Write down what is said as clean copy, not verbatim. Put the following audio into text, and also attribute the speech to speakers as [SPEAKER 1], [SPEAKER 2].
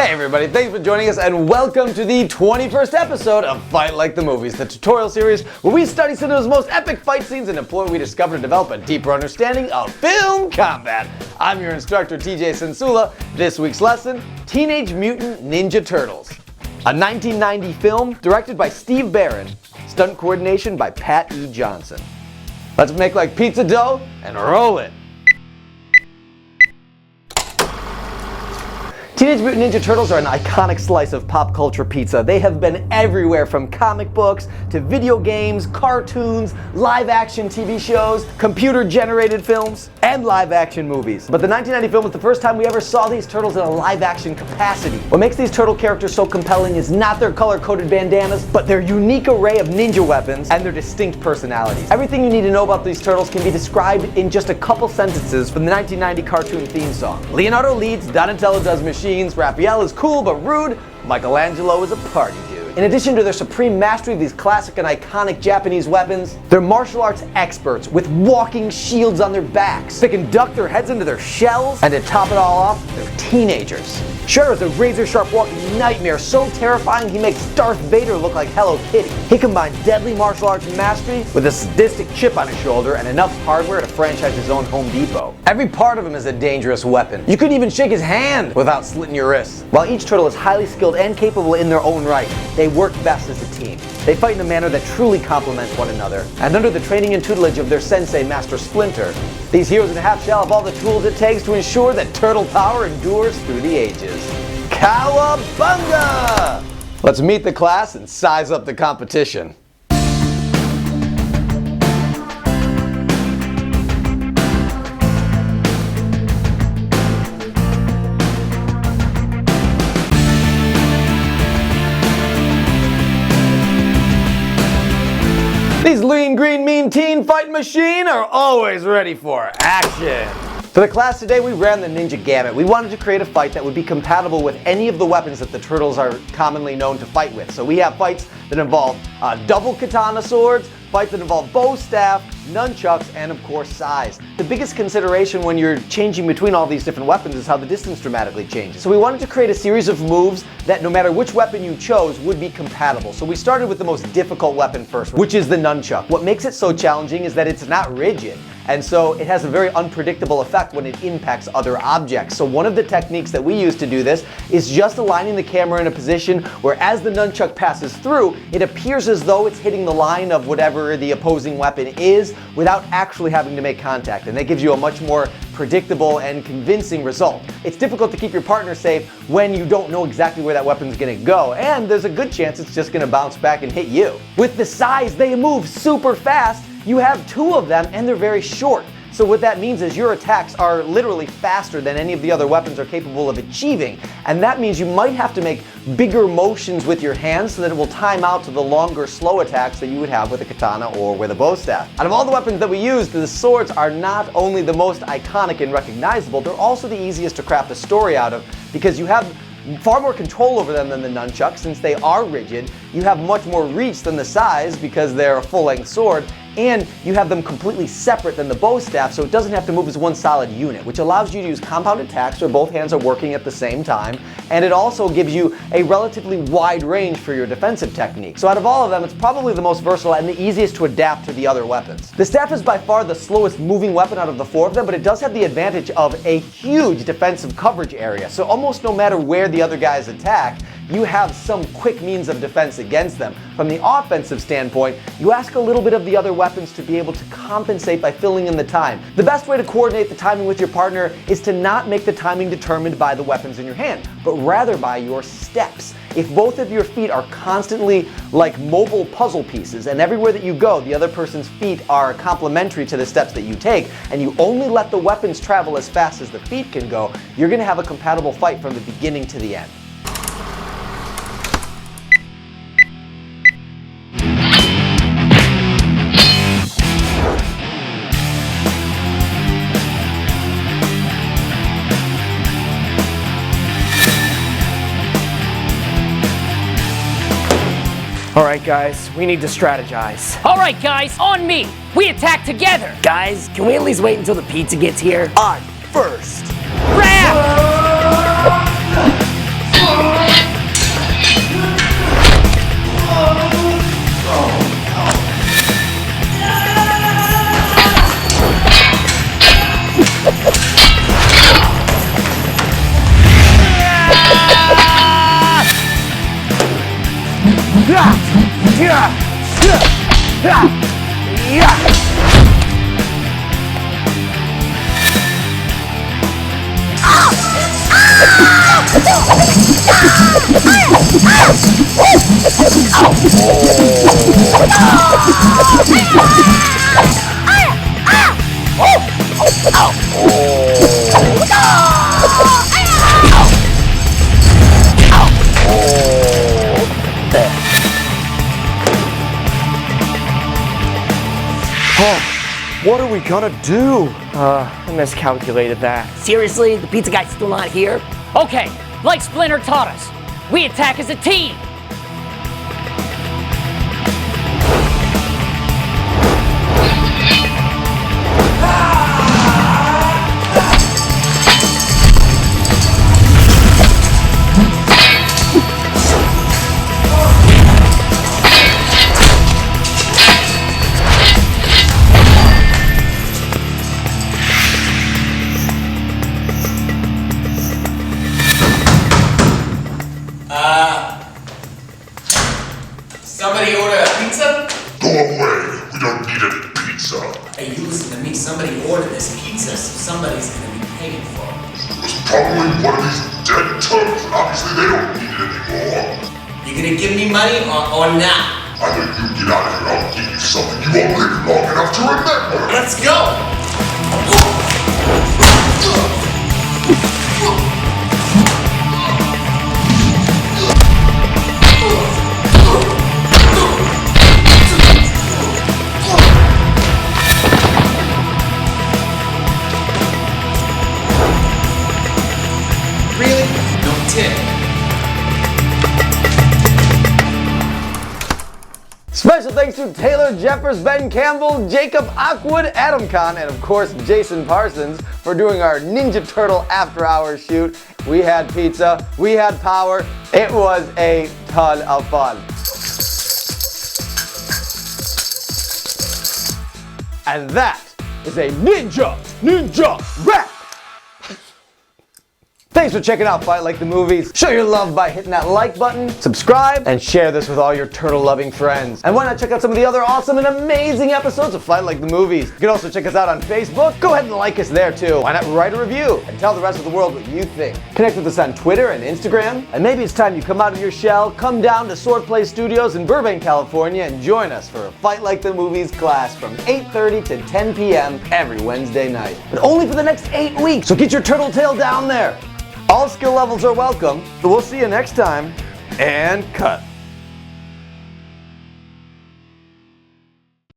[SPEAKER 1] Hey everybody, thanks for joining us and welcome to the 21st episode of Fight Like the Movies, the tutorial series where we study cinema's most epic fight scenes and employ what we discover to develop a deeper understanding of film combat. I'm your instructor, TJ Cencula. This week's lesson, Teenage Mutant Ninja Turtles. A 1990 film directed by Steve Barron, stunt coordination by Pat E. Johnson. Let's make like pizza dough and roll it. Teenage Mutant Ninja Turtles are an iconic slice of pop culture pizza. They have been everywhere from comic books to video games, cartoons, live-action TV shows, computer-generated films, and live-action movies. But the 1990 film was the first time we ever saw these turtles in a live-action capacity. What makes these turtle characters so compelling is not their color-coded bandanas, but their unique array of ninja weapons and their distinct personalities. Everything you need to know about these turtles can be described in just a couple sentences from the 1990 cartoon theme song. Leonardo leads, Donatello does machines, Raphael is cool but rude, Michelangelo is a party dude. In addition to their supreme mastery of these classic and iconic Japanese weapons, they're martial arts experts with walking shields on their backs. They can duck their heads into their shells, and to top it all off, they're teenagers. Shredder's a razor-sharp walking nightmare, so terrifying he makes Darth Vader look like Hello Kitty. He combines deadly martial arts mastery with a sadistic chip on his shoulder and enough hardware to franchise his own Home Depot. Every part of him is a dangerous weapon. You couldn't even shake his hand without slitting your wrists. While each turtle is highly skilled and capable in their own right, they work best as a team. They fight in a manner that truly complements one another. And under the training and tutelage of their sensei, Master Splinter, these heroes in a half shell have all the tools it takes to ensure that turtle power endures through the ages. Cowabunga! Let's meet the class and size up the competition. These lean, green, mean teen fighting machine are always ready for action. For the class today, we ran the ninja gamut. We wanted to create a fight that would be compatible with any of the weapons that the turtles are commonly known to fight with. So we have fights that involve double katana swords, fights that involve bow staff, nunchucks, and of course size. The biggest consideration when you're changing between all these different weapons is how the distance dramatically changes. So we wanted to create a series of moves that no matter which weapon you chose would be compatible. So we started with the most difficult weapon first, which is the nunchuck. What makes it so challenging is that it's not rigid. And so it has a very unpredictable effect when it impacts other objects. So one of the techniques that we use to do this is just aligning the camera in a position where as the nunchuck passes through, it appears as though it's hitting the line of whatever the opposing weapon is without actually having to make contact. And that gives you a much more predictable and convincing result. It's difficult to keep your partner safe when you don't know exactly where that weapon's gonna go, and there's a good chance it's just gonna bounce back and hit you. With the size, they move super fast. You have two of them and they're very short. So what that means is your attacks are literally faster than any of the other weapons are capable of achieving. And that means you might have to make bigger motions with your hands so that it will time out to the longer, slow attacks that you would have with a katana or with a bow staff. Out of all the weapons that we use, the swords are not only the most iconic and recognizable, they're also the easiest to craft a story out of because you have far more control over them than the nunchuck since they are rigid. You have much more reach than the size because they're a full-length sword, and you have them completely separate than the bow staff, so it doesn't have to move as one solid unit, which allows you to use compound attacks where both hands are working at the same time, and it also gives you a relatively wide range for your defensive technique. So out of all of them, it's probably the most versatile and the easiest to adapt to the other weapons. The staff is by far the slowest moving weapon out of the four of them, but it does have the advantage of a huge defensive coverage area, so almost no matter where the other guys attack, you have some quick means of defense against them. From the offensive standpoint, you ask a little bit of the other weapons to be able to compensate by filling in the time. The best way to coordinate the timing with your partner is to not make the timing determined by the weapons in your hand, but rather by your steps. If both of your feet are constantly like mobile puzzle pieces, and everywhere that you go, the other person's feet are complementary to the steps that you take, and you only let the weapons travel as fast as the feet can go, you're gonna have a compatible fight from the beginning to the end.
[SPEAKER 2] Alright guys, we need to strategize.
[SPEAKER 3] Alright guys, on me! We attack together!
[SPEAKER 4] Guys, can we at least wait until the pizza gets here?
[SPEAKER 2] I'm first!
[SPEAKER 3] Grab!
[SPEAKER 1] What are we gonna do?
[SPEAKER 2] I miscalculated that.
[SPEAKER 4] Seriously? The pizza guy's still not here?
[SPEAKER 3] Okay, like Splinter taught us, we attack as a team.
[SPEAKER 5] Somebody order a pizza?
[SPEAKER 6] Go away. We don't need any pizza.
[SPEAKER 5] Hey, you listen to me. Somebody ordered this pizza, so somebody's gonna be paying for it.
[SPEAKER 6] It was probably one of these dead turtles, and obviously they don't need it anymore.
[SPEAKER 5] You gonna give me money or not?
[SPEAKER 6] Either you get out of here or I'll give you something you won't live long enough to remember.
[SPEAKER 5] Let's go! Really? No tip.
[SPEAKER 1] Special thanks to Taylor Jeffers, Ben Campbell, Jacob Ackwood, Adam Kahn, and of course Jason Parsons for doing our Ninja Turtle After Hours shoot. We had pizza, we had power, it was a ton of fun. And that is a Ninja Rap! Thanks for checking out Fight Like the Movies. Show your love by hitting that like button, subscribe, and share this with all your turtle-loving friends. And why not check out some of the other awesome and amazing episodes of Fight Like the Movies. You can also check us out on Facebook. Go ahead and like us there too. Why not write a review and tell the rest of the world what you think. Connect with us on Twitter and Instagram. And maybe it's time you come out of your shell, come down to Swordplay Studios in Burbank, California, and join us for a Fight Like the Movies class from 8:30 to 10 p.m. every Wednesday night. But only for the next 8 weeks, so get your turtle tail down there. All skill levels are welcome, so we'll see you next time, and cut.